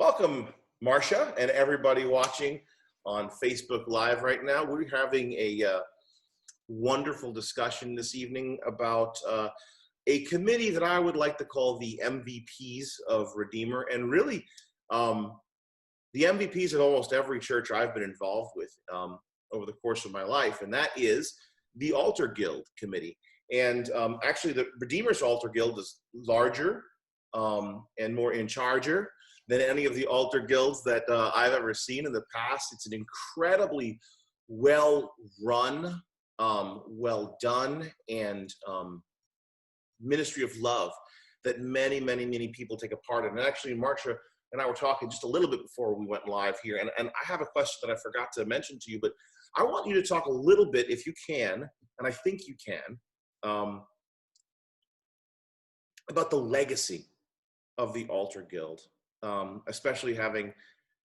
Welcome, Marsha, and everybody watching on Facebook Live right now. We're having a wonderful discussion this evening about a committee that I would like to call the MVPs of Redeemer, and really the MVPs of almost every church I've been involved with over the course of my life, and that is the Altar Guild Committee. And actually, the Redeemer's Altar Guild is larger and more in charger than any of the altar guilds that I've ever seen in the past. It's an incredibly well run, well done, and ministry of love that many people take a part in. And actually, Marsha and I were talking just a little bit before we went live here, and I have a question that I forgot to mention to you, but I want you to talk a little bit, if you can, and I think you can, about the legacy of the Altar Guild. Especially having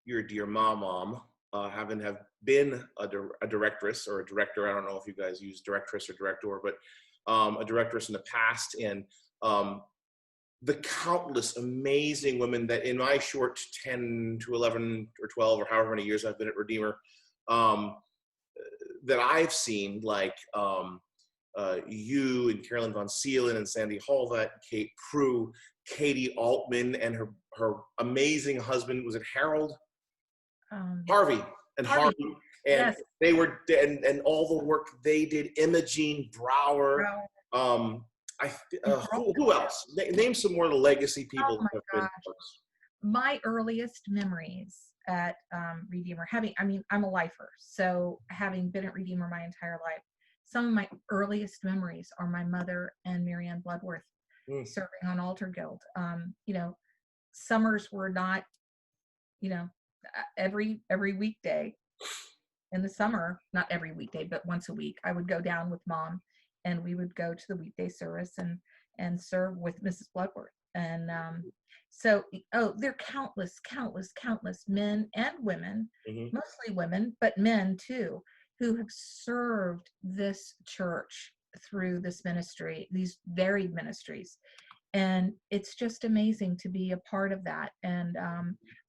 your dear mom, having have been a directress or a director. I don't know if you guys use directress or director, but a directress in the past, and the countless amazing women that in my short 10 to 11 or 12 or however many years I've been at Redeemer, that I've seen, like you and Carolyn Von Seelen and Sandy Hallvat, Kate Prue, Katie Altman, and her amazing husband, was it Harold? Harvey. And Harvey. And yes. They were, and all the work they did, Imogene Brower. Who else? Name some more of the legacy people. Oh my gosh. My earliest memories at Redeemer, I'm a lifer, so having been at Redeemer my entire life, some of my earliest memories are my mother and Marianne Bloodworth serving on Altar Guild. Summers were not, every weekday in the summer, not every weekday, but once a week, I would go down with Mom and we would go to the weekday service and serve with Mrs. Bloodworth. And there are countless men and women, mostly women, but men too, who have served this church through this ministry, these varied ministries. And it's just amazing to be a part of that. And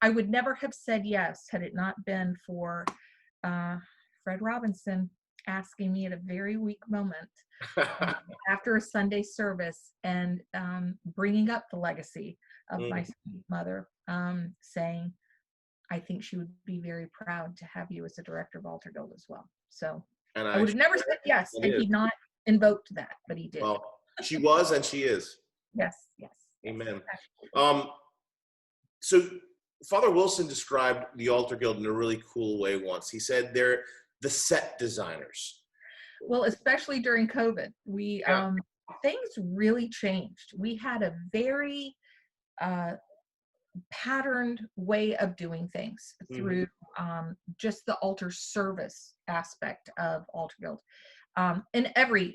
I would never have said yes had it not been for Fred Robinson asking me at a very weak moment after a Sunday service and bringing up the legacy of my mother, saying, I think she would be very proud to have you as a director of Altar Guild as well. So I would have never said yes had he not invoked that, but he did. Well, she was and she is. Yes. Amen. So Father Wilson described the Altar Guild in a really cool way once. He said they're the set designers. Well, especially during COVID, things really changed. We had a very patterned way of doing things through just the altar service aspect of Altar Guild. In every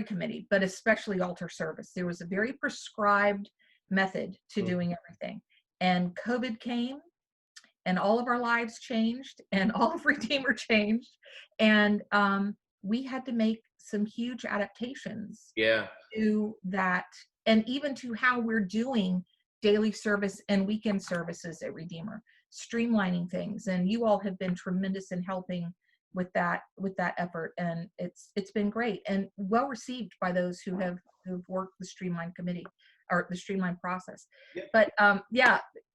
committee, but especially altar service, there was a very prescribed method to doing everything. And COVID came, and all of our lives changed, and all of Redeemer changed, and we had to make some huge adaptations to that, and even to how we're doing daily service and weekend services at Redeemer, streamlining things. And you all have been tremendous in helping with that effort, and it's been great and well received by those who've worked the Streamline Committee or the Streamline process. But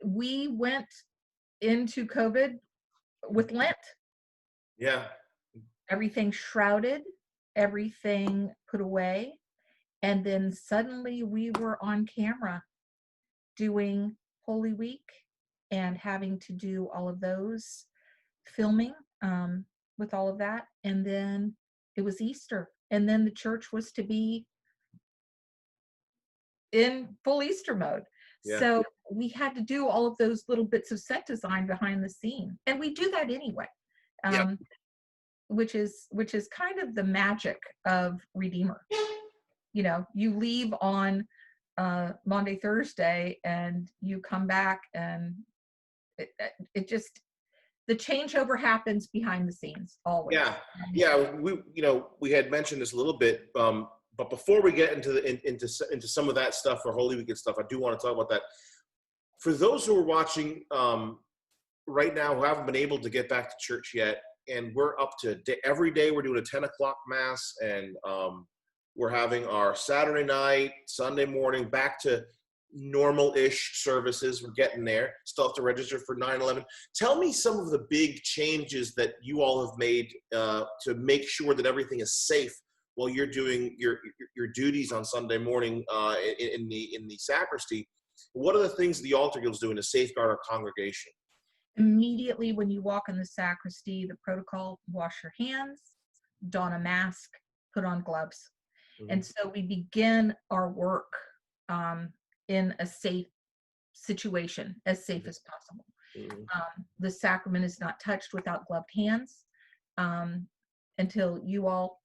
we went into COVID with Lent. Everything shrouded, everything put away, and then suddenly we were on camera doing Holy Week and having to do all of those filming with all of that. And then it was Easter, and then the church was to be in full Easter mode. So we had to do all of those little bits of set design behind the scene, and we do that anyway, which is kind of the magic of Redeemer. You leave on Monday, Thursday, and you come back, and it just, the changeover happens behind the scenes always. We had mentioned this a little bit, but before we get into some of that stuff for Holy Week and stuff, I do want to talk about that. For those who are watching right now who haven't been able to get back to church yet, and we're up to every day we're doing a 10 o'clock mass, and we're having our Saturday night, Sunday morning, back to normal-ish services. We're getting there. Still have to register for 9/11. Tell me some of the big changes that you all have made to make sure that everything is safe while you're doing your duties on Sunday morning in the sacristy. What are the things the altar guild's doing to safeguard our congregation? Immediately when you walk in the sacristy, the protocol: wash your hands, don a mask, put on gloves. Mm-hmm. And so we begin our work in a safe situation, as safe as possible. Mm-hmm. The sacrament is not touched without gloved hands until you all,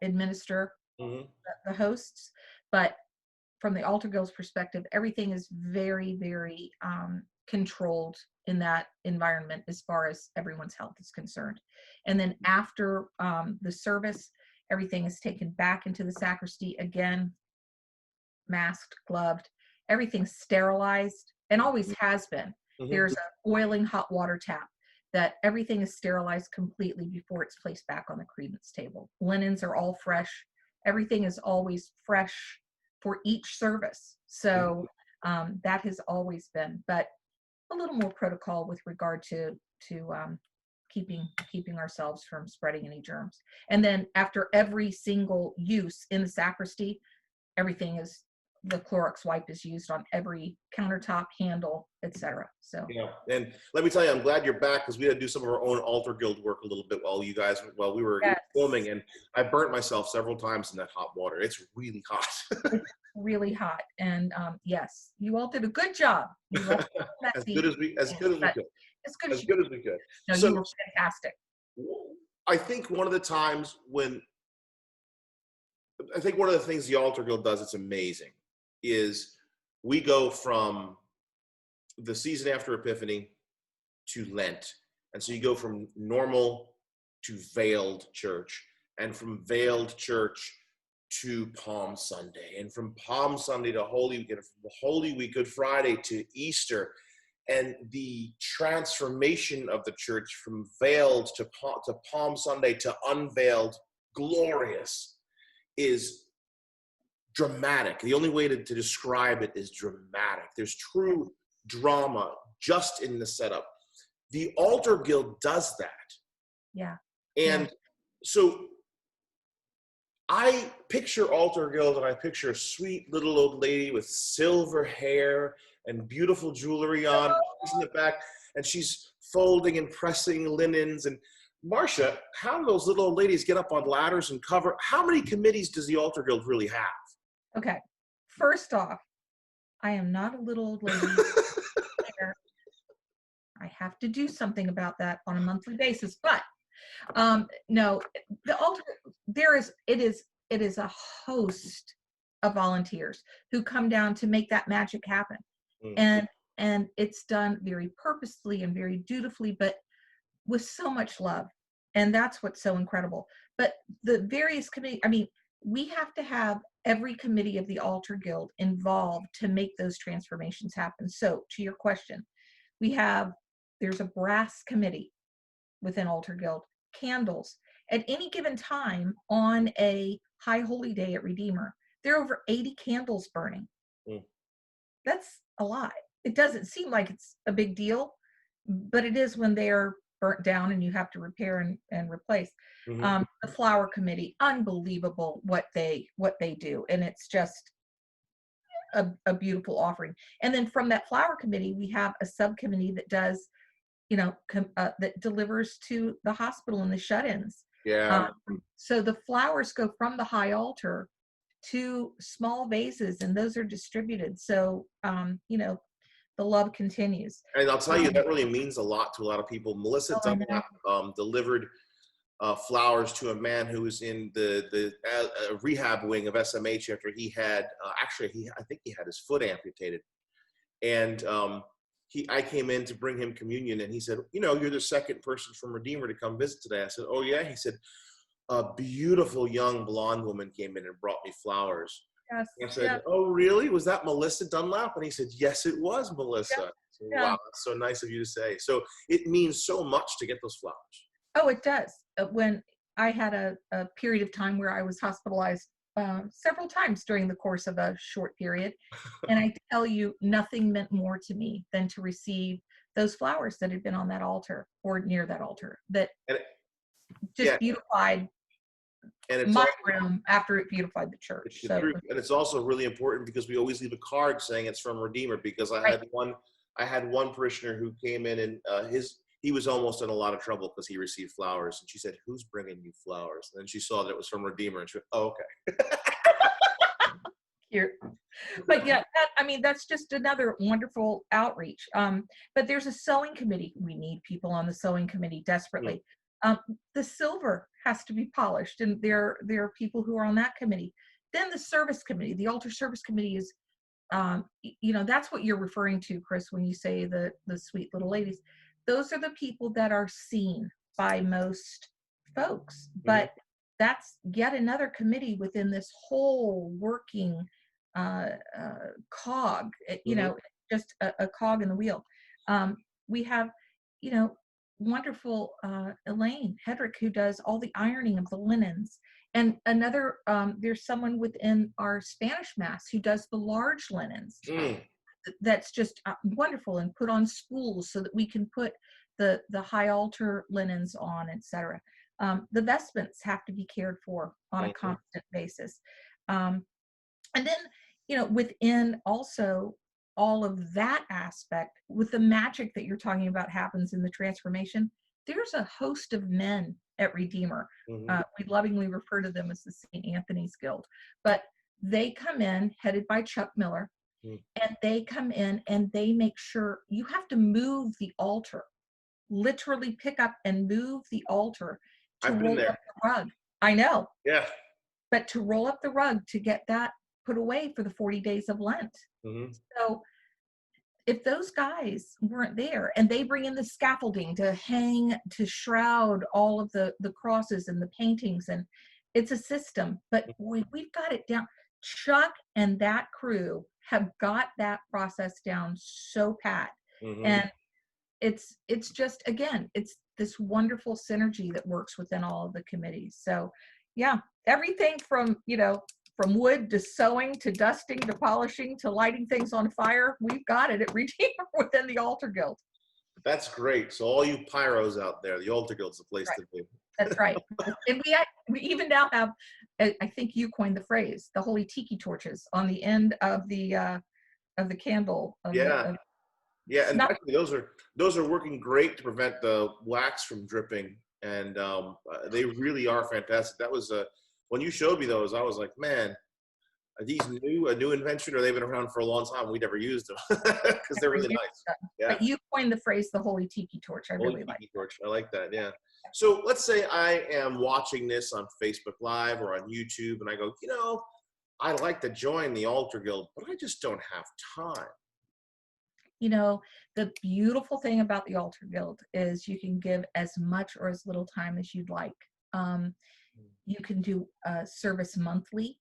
administer Mm-hmm. the hosts. But from the altar guild's perspective, everything is very, very controlled in that environment as far as everyone's health is concerned. And then after the service, everything is taken back into the sacristy again, masked, gloved, everything's sterilized, and always has been. Mm-hmm. There's a boiling hot water tap that everything is sterilized completely before it's placed back on the credence table. Linens are all fresh. Everything is always fresh for each service. So that has always been, but a little more protocol with regard to keeping ourselves from spreading any germs. And then after every single use in the sacristy, the Clorox wipe is used on every countertop, handle, etc. So yeah, and let me tell you, I'm glad you're back, because we had to do some of our own altar guild work a little bit while we were filming, and I burnt myself several times in that hot water. It's really hot. It's really hot, and yes, you all did a good job. You all as good as we could. As good as we could. No, So, you were fantastic. I think one of the things the altar guild does that's amazing is we go from the season after Epiphany to Lent. And so you go from normal to veiled church, and from veiled church to Palm Sunday, and from Palm Sunday to Holy Week, and from Holy Week, Good Friday to Easter. And the transformation of the church from veiled to Palm Sunday to unveiled, glorious, is dramatic. The only way to describe it is dramatic. There's true drama just in the setup. The altar guild does that. Yeah. And so I picture altar guild, and I picture a sweet little old lady with silver hair and beautiful jewelry on. She's in the back, and she's folding and pressing linens. And Marsha, how do those little old ladies get up on ladders and cover? How many committees does the altar guild really have? Okay. First off, I am not a little old lady. I have to do something about that on a monthly basis. But no, the altar, it is a host of volunteers who come down to make that magic happen. And it's done very purposefully and very dutifully, but with so much love. And that's what's so incredible. But the various committees, we have to have every committee of the altar guild involved to make those transformations happen. So to your question, there's a brass committee within altar guild, candles. At any given time on a high holy day at Redeemer, there are over 80 candles burning. That's a lot. It doesn't seem like it's a big deal, but it is when they're burnt down and you have to repair and replace. The flower committee, unbelievable what they do, and it's just a beautiful offering. And then from that flower committee, we have a subcommittee that does, that delivers to the hospital and the shut-ins. So the flowers go from the high altar to small vases, and those are distributed. So the love continues. And I'll tell you, that really means a lot to a lot of people. Melissa Dunlap delivered flowers to a man who was in the rehab wing of SMH after he had I think he had his foot amputated, and I came in to bring him communion, and he said, you're the second person from Redeemer to come visit today. I said, oh yeah. He said, a beautiful young blonde woman came in and brought me flowers. Yes. I said, Yeah. "Oh, really? Was that Melissa Dunlap?" And he said, "Yes, it was Melissa." Yeah. I said, Yeah. wow, that's so nice of you to say. So it means so much to get those flowers. Oh, it does. When I had a period of time where I was hospitalized several times during the course of a short period. And I tell you, nothing meant more to me than to receive those flowers that had been on that altar or near that altar that And yeah, just beautified and it's my all room after it beautified the church. it's the So, truth, and it's also really important because we always leave a card saying it's from Redeemer. Because right. I had one parishioner who came in and he was almost in a lot of trouble because he received flowers, and she said, "Who's bringing you flowers?" And then she saw that it was from Redeemer, and she went, "Oh, okay." Here. But yeah, I mean, that's just another wonderful outreach. But there's a sewing committee. We need people on the sewing committee desperately. The silver has to be polished, and there are people who are on that committee. Then the service committee, the altar service committee is, that's what you're referring to, Chris, when you say the sweet little ladies. Those are the people that are seen by most folks, but that's yet another committee within this whole working cog, just a cog in the wheel. We have, you know, wonderful Elaine Hedrick, who does all the ironing of the linens. And another, there's someone within our Spanish Mass who does the large linens. That's just wonderful, and put on spools so that we can put the high altar linens on, etc. The vestments have to be cared for on a constant basis. And then, within also all of that aspect, with the magic that you're talking about happens in the transformation, there's a host of men at Redeemer. We lovingly refer to them as the St. Anthony's Guild, but they come in headed by Chuck Miller, and they come in and they make sure you have to move the altar, literally pick up and move the altar to I've been roll there. up the rug. I know. Yeah. But to roll up the rug to get that put away for the 40 days of Lent. So if those guys weren't there, and they bring in the scaffolding to hang, to shroud all of the crosses and the paintings, and it's a system, but we've got it down. Chuck and that crew have got that process down so pat. And it's just, again, it's this wonderful synergy that works within all of the committees. So yeah, everything from wood to sewing to dusting to polishing to lighting things on fire, we've got it at Redeemer within the Altar Guild. That's great. So all you pyros out there, the Altar Guild's the place to be. That's right. And we even now have, I think you coined the phrase, the holy tiki torches on the end of the candle. Yeah, and actually those are working great to prevent the wax from dripping, and they really are fantastic. That was when you showed me those, I was like, man, are these a new invention, or they've been around for a long time? We never used them because they're really nice. Yeah. But you coined the phrase, the holy tiki torch. I really like torch. I like that. Yeah. So let's say I am watching this on Facebook Live or on YouTube, and I go, I'd like to join the Altar Guild, but I just don't have time. The beautiful thing about the Altar Guild is you can give as much or as little time as you'd like. You can do a service monthly.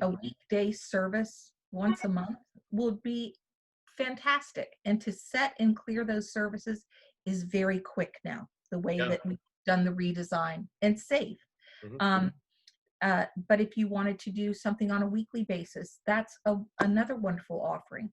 A weekday service once a month would be fantastic. And to set and clear those services is very quick now, the way that we've done the redesign, and safe. But if you wanted to do something on a weekly basis, that's another wonderful offering.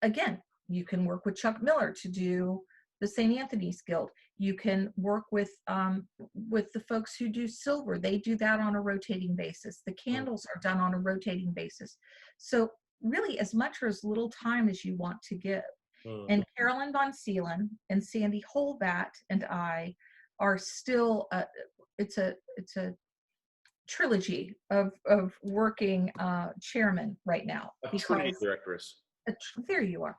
Again, you can work with Chuck Miller to do the St. Anthony's Guild. You can work with the folks who do silver. They do that on a rotating basis. The candles are done on a rotating basis. So really, as much or as little time as you want to give. And Carolyn Von Seelen and Sandy Holbat and I are still, it's a trilogy of working chairmen right now. A trinity directress. There you are.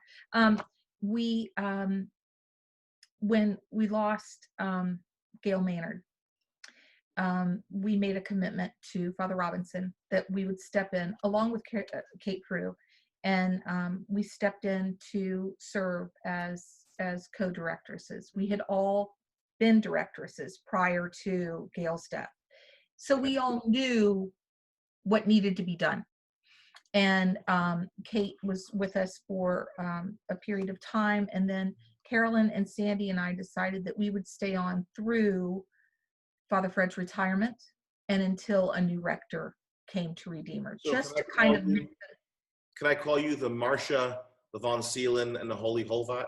When we lost Gail Maynard, we made a commitment to Father Robinson that we would step in along with Kate Prue, and we stepped in to serve as co-directresses. We had all been directresses prior to Gail's death, so we all knew what needed to be done. And Kate was with us for a period of time, and then Carolyn and Sandy and I decided that we would stay on through Father Fred's retirement and until a new rector came to Redeemer, So just to kind of. can I call you the Marsha, the Von Seelen, and the Holy Hovat?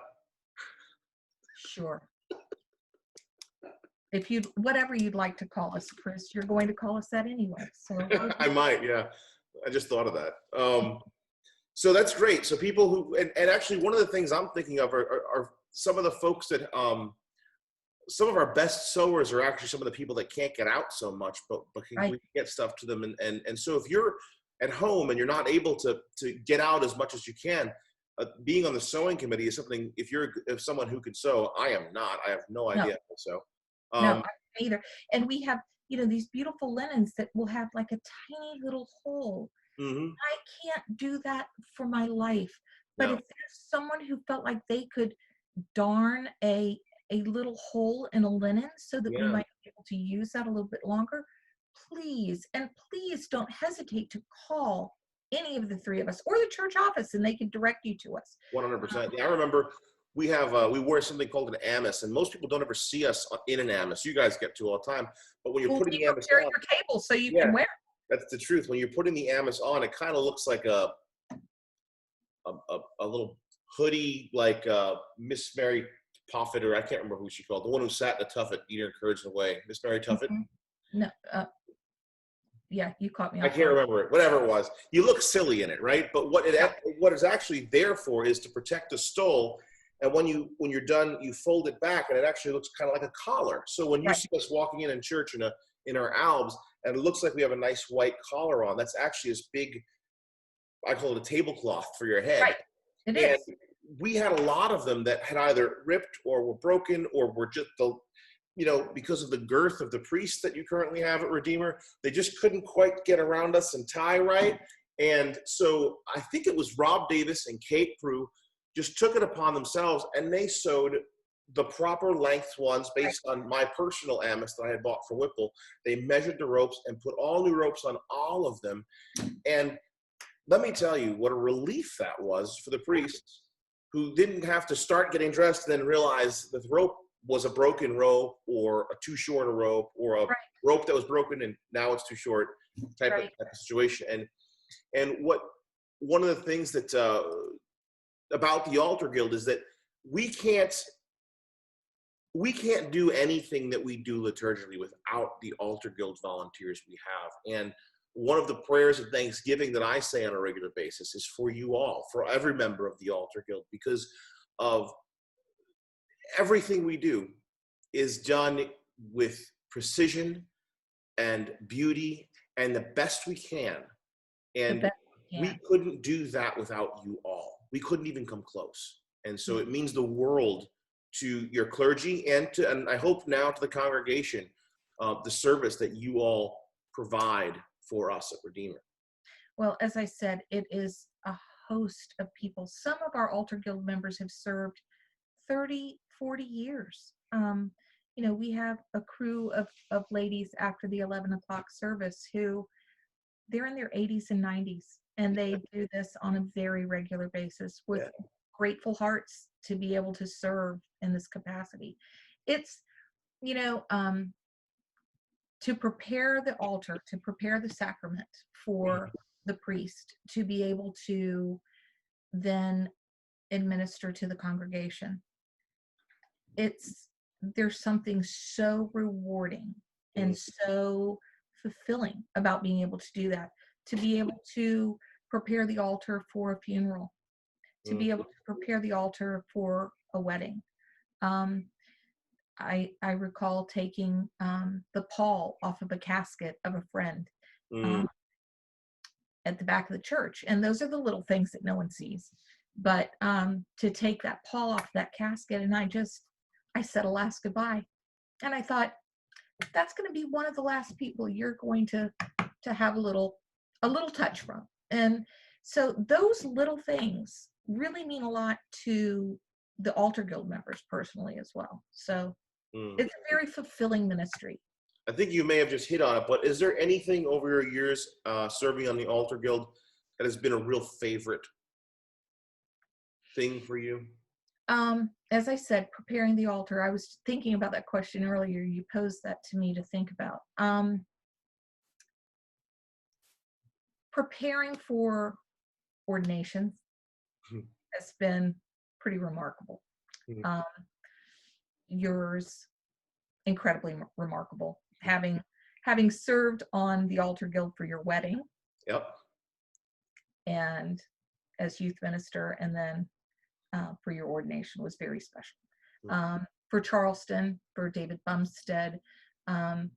Sure. If you, whatever you'd like to call us, Chris, you're going to call us that anyway. So I might, yeah. I just thought of that. So that's great. So people who, and actually one of the things I'm thinking of are some of the folks that, some of our best sowers are actually some of the people that can't get out so much, but can we get stuff to them. And so if you're at home and you're not able to get out as much as you can, being on the sewing committee is something, if someone who can sew, I am not, I have no idea. So, no, I don't either. And we have, these beautiful linens that will have like a tiny little hole. Mm-hmm. I can't do that for my life. But if there's someone who felt like they could darn a little hole in a linen so that we might be able to use that a little bit longer, please don't hesitate to call any of the three of us or the church office, and they can direct you to us. 100%. Yeah, I remember we wear something called an amice, and most people don't ever see us in an amice. You guys get to all the time, but when you're putting the amice on, your cable so you can wear it. That's the truth. When you're putting the amice on, it kind of looks like a little hoodie, like Miss Mary Poffit, or I can't remember who she called, the one who sat in the tuffet eating her courage away. Miss Mary Tuffet? Mm-hmm. No, yeah, you caught me. I can't remember it. Whatever it was. You look silly in it, right? But what it's actually there for is to protect the stole. And when you're done, you fold it back, and it actually looks kind of like a collar. So when you see us walking in church in our albs, and it looks like we have a nice white collar on, that's actually this big, I call it a tablecloth for your head. Right. It is. We had a lot of them that had either ripped or were broken or were just because of the girth of the priest that you currently have at Redeemer, they just couldn't quite get around us and tie right. And so I think it was Rob Davis and Kate Prue just took it upon themselves, and they sewed the proper length ones based on my personal amice that I had bought for Whipple. They measured the ropes and put all new ropes on all of them. And let me tell you what a relief that was for the priests, who didn't have to start getting dressed and then realize that the rope was a broken rope or a too short a rope or a rope that was broken and now it's too short type of situation. And one of the things that about the Altar Guild is that we can't do anything that we do liturgically without the Altar Guild volunteers we have. And one of the prayers of thanksgiving that I say on a regular basis is for you all, for every member of the Altar Guild, because of everything we do is done with precision and beauty and the best we can. And we couldn't do that without you all. We couldn't even come close. And so it means the world to your clergy and I hope now to the congregation, the service that you all provide for us at Redeemer. Well, as I said, it is a host of people. Some of our Altar Guild members have served 30, 40 years. We have a crew of ladies after the 11 o'clock service who they're in their 80s and 90s, and they do this on a very regular basis with grateful hearts to be able to serve in this capacity. It's, to prepare the altar, to prepare the sacrament for the priest to be able to then administer to the congregation. There's something so rewarding and so fulfilling about being able to do that, to be able to prepare the altar for a funeral, to be able to prepare the altar for a wedding. I recall taking the pall off of a casket of a friend at the back of the church. And those are the little things that no one sees. But to take that pall off that casket, and I said a last goodbye. And I thought, that's going to be one of the last people you're going to have a little touch from. And so those little things really mean a lot to the Altar Guild members personally as well. So it's a very fulfilling ministry. I think you may have just hit on it, but is there anything over your years serving on the Altar Guild that has been a real favorite thing for you? As I said, preparing the altar, I was thinking about that question earlier. You posed that to me to think about. Preparing for ordinations Mhm. has been pretty remarkable. Mhm. Um, yours, incredibly remarkable. Having served on the altar guild for your wedding Yep. and as youth minister, and then for your ordination was very special. For Charleston, for David Bumstead, um,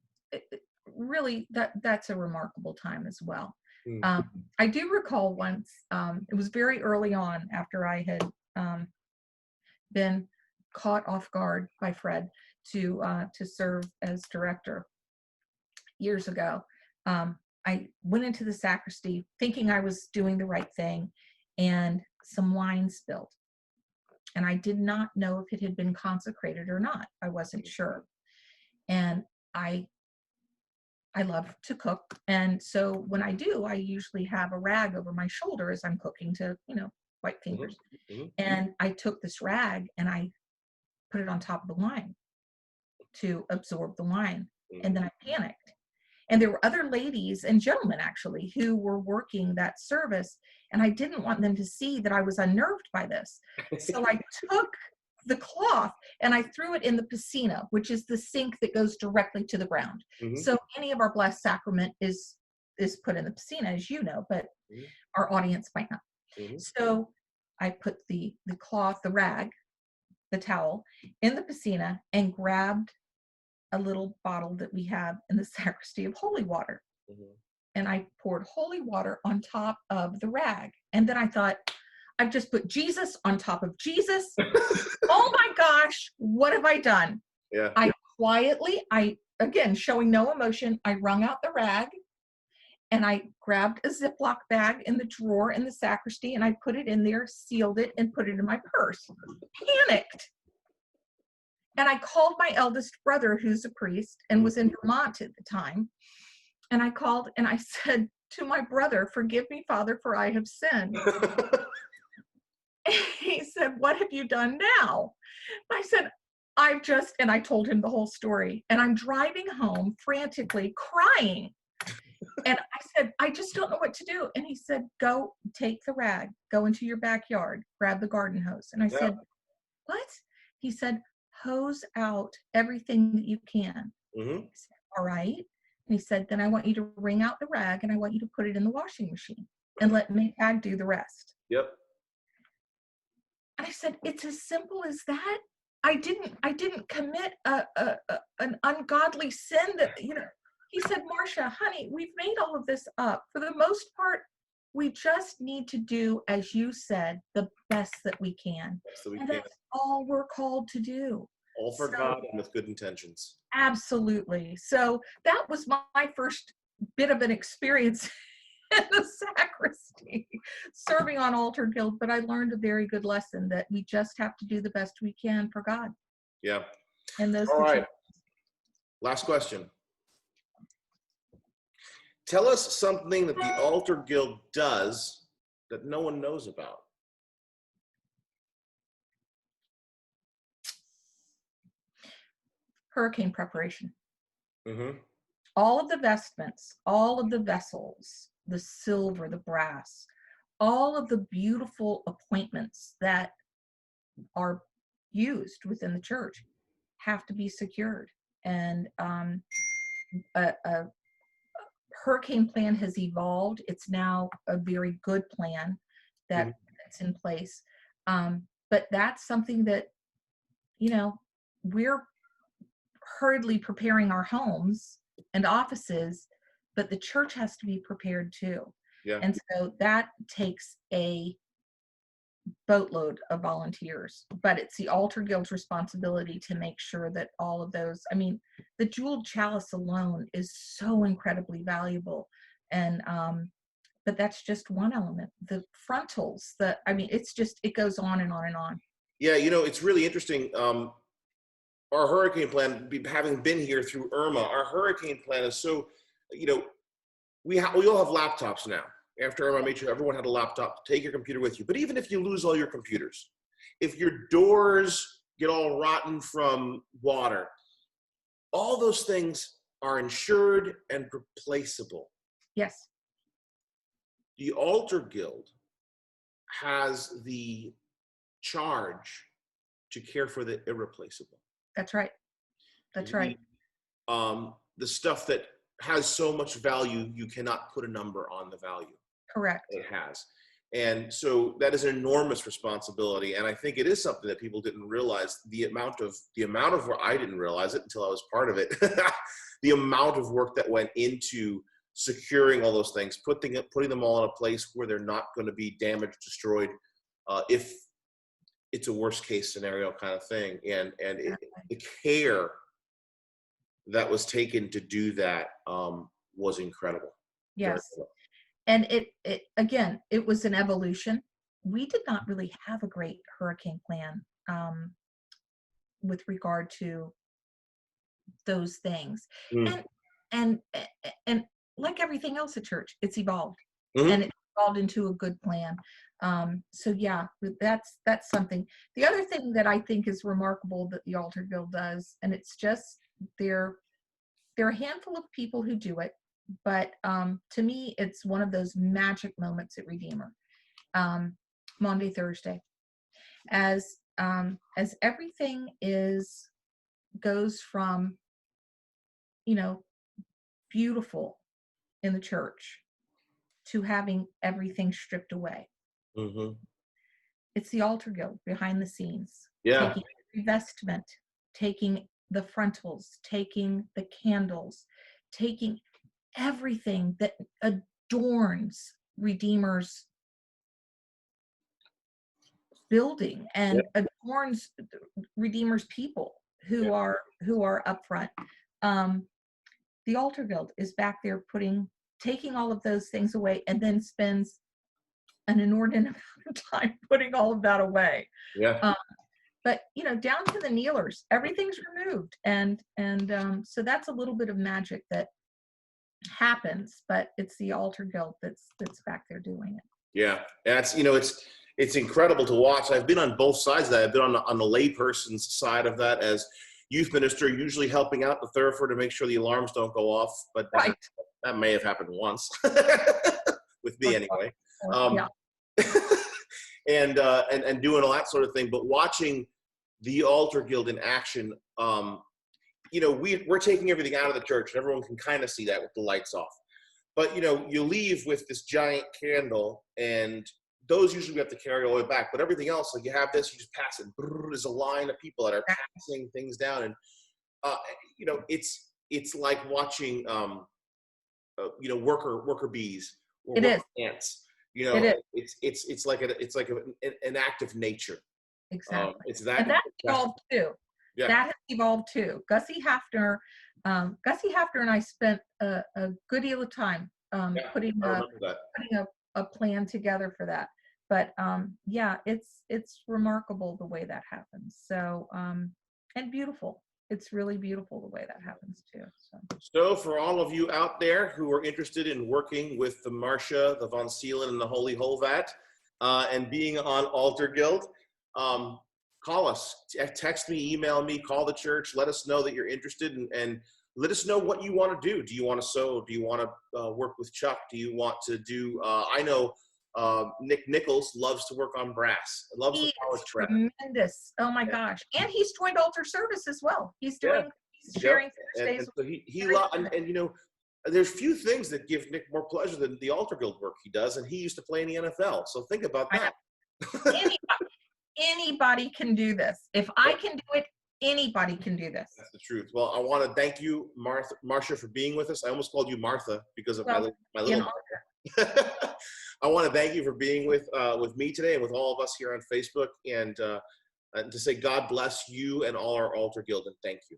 really that's a remarkable time as well. Mm. I do recall once, it was very early on after I had been caught off guard by Fred to serve as director years ago. I went into the sacristy thinking I was doing the right thing, and some wine spilled. And I did not know if it had been consecrated or not. I wasn't sure. And I love to cook. And so when I do, I usually have a rag over my shoulder as I'm cooking to, white fingers. Mm-hmm. And I took this rag and I put it on top of the wine to absorb the wine. And then I panicked. And there were other ladies and gentlemen actually who were working that service, and I didn't want them to see that I was unnerved by this. So I took the cloth and I threw it in the piscina, which is the sink that goes directly to the ground. Mm-hmm. So any of our blessed sacrament is put in the piscina, as you know, but our audience might not. Mm-hmm. So I put the cloth, the rag, the towel in the piscina and grabbed a little bottle that we have in the sacristy of holy water. Mm-hmm. And I poured holy water on top of the rag. And then I thought, I've just put Jesus on top of Jesus. Oh my gosh, what have I done? Yeah. I quietly, again, showing no emotion, I wrung out the rag and I grabbed a Ziploc bag in the drawer in the sacristy and I put it in there, sealed it, and put it in my purse. Panicked. And I called my eldest brother, who's a priest and was in Vermont at the time. And I called and I said to my brother, "Forgive me, Father, for I have sinned." He said, "What have you done now?" I said, and I told him the whole story. And I'm driving home frantically crying. And I said, "I just don't know what to do." And he said, "Go take the rag, go into your backyard, grab the garden hose." And I said, "What?" He said, "Hose out everything that you can." Mm-hmm. I said, "All right." And he said, "Then I want you to wring out the rag and I want you to put it in the washing machine and let Maytag do the rest." Yep. And I said, "It's as simple as that. I didn't commit an ungodly sin that, He said, "Marsha, honey, we've made all of this up. For the most part, we just need to do, as you said, the best that we can." And that's all we're called to do. All for God and with good intentions. Absolutely. So that was my first bit of an experience in the sacristy, serving on altar guild, but I learned a very good lesson that we just have to do the best we can for God. Yeah. And those all situations. right. Last question. Tell us something that the altar guild does that no one knows about. Hurricane preparation. Mm-hmm. All of the vestments, all of the vessels, the silver, the brass, all of the beautiful appointments that are used within the church have to be secured. And a hurricane plan has evolved. It's now a very good plan that's in place. But that's something that, we're hurriedly preparing our homes and offices, but the church has to be prepared too. Yeah. And so that takes a boatload of volunteers, but it's the altar guild's responsibility to make sure that all of those, the jeweled chalice alone is so incredibly valuable. And but that's just one element. The frontals, it goes on and on and on. Yeah, it's really interesting. our hurricane plan, having been here through Irma, our hurricane plan is so, you know, we all have laptops now. After Irma, I made sure everyone had a laptop. Take your computer with you. But even if you lose all your computers, if your doors get all rotten from water, all those things are insured and replaceable. Yes. The Altar Guild has the charge to care for the irreplaceable. That's right. That's right. The stuff that has so much value, you cannot put a number on the value. Correct. It has. And so that is an enormous responsibility. And I think it is something that people didn't realize, the amount of work. I didn't realize it until I was part of it. The amount of work that went into securing all those things, putting them all in a place where they're not going to be damaged, destroyed, if it's a worst case scenario kind of thing. And the care that was taken to do that was incredible. Yes. And it again, it was an evolution. We did not really have a great hurricane plan with regard to those things. And like everything else at church, it's evolved. And it evolved into a good plan. So yeah, that's something. The other thing that I think is remarkable that the Altar Guild does, and it's just there are a handful of people who do it, but to me, it's one of those magic moments at Redeemer. Maundy Thursday, as everything goes from, you know, beautiful in the church to having everything stripped away. It's the Altar Guild behind the scenes, taking every vestment, taking the frontals, taking the candles, taking everything that adorns Redeemer's building and adorns Redeemer's people who are up front. The Altar Guild is back there taking all of those things away, and then spends an inordinate amount of time putting all of that away. But you know, down to the kneelers, everything's removed, and so that's a little bit of magic that happens, but it's the Altar Guild that's back there doing it. Yeah, that's, you know, it's incredible to watch. I've been on both sides of that. I've been on the layperson's side of that as youth minister, usually helping out the thoroughfare to make sure the alarms don't go off. But that may have happened once with me anyway. And doing all that sort of thing. But watching the Altar Guild in action, you know, we're taking everything out of the church, and everyone can kind of see that with the lights off. But, you know, you leave with this giant candle, and those usually we have to carry all the way back. But everything else, like you have this, you just pass it. There's a line of people that are passing things down. And, you know, it's like watching, you know, worker bees or ants. You know, it's like an act of nature. Exactly. It's that. And that evolved too. Yeah. That has evolved too. Gussie Hafner and I spent a good deal of time putting a plan together for that. But yeah, it's remarkable the way that happens. So and beautiful. It's really beautiful the way that happens too. So for all of you out there who are interested in working with the Marsha, the Von Seelen, and the Holy Hovat, and being on Altar Guild, call us, text me, email me, call the church, let us know that you're interested, and let us know what you want to do. Do you want to sew? Do you want to work with Chuck? Do you want to do, I know Nick Nichols loves to work on brass. Loves the power track. Tremendous. Oh my gosh. And he's joined Altar Service as well. He's doing, he's sharing Thursdays. And you know, there's few things that give Nick more pleasure than the Altar Guild work he does, and he used to play in the NFL. So think about that. Anybody can do this. If I can do it, anybody can do this. That's the truth. Well, I want to thank you, Marsha, for being with us. I almost called you Martha because of my little Martha. I want to thank you for being with me today and with all of us here on Facebook, and to say God bless you and all our Altar Guild, and thank you.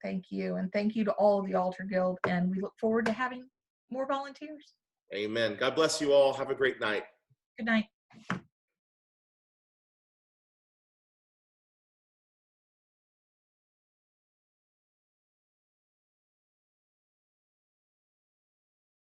Thank you, and thank you to all of the Altar Guild, and we look forward to having more volunteers. Amen. God bless you all. Have a great night. Good night.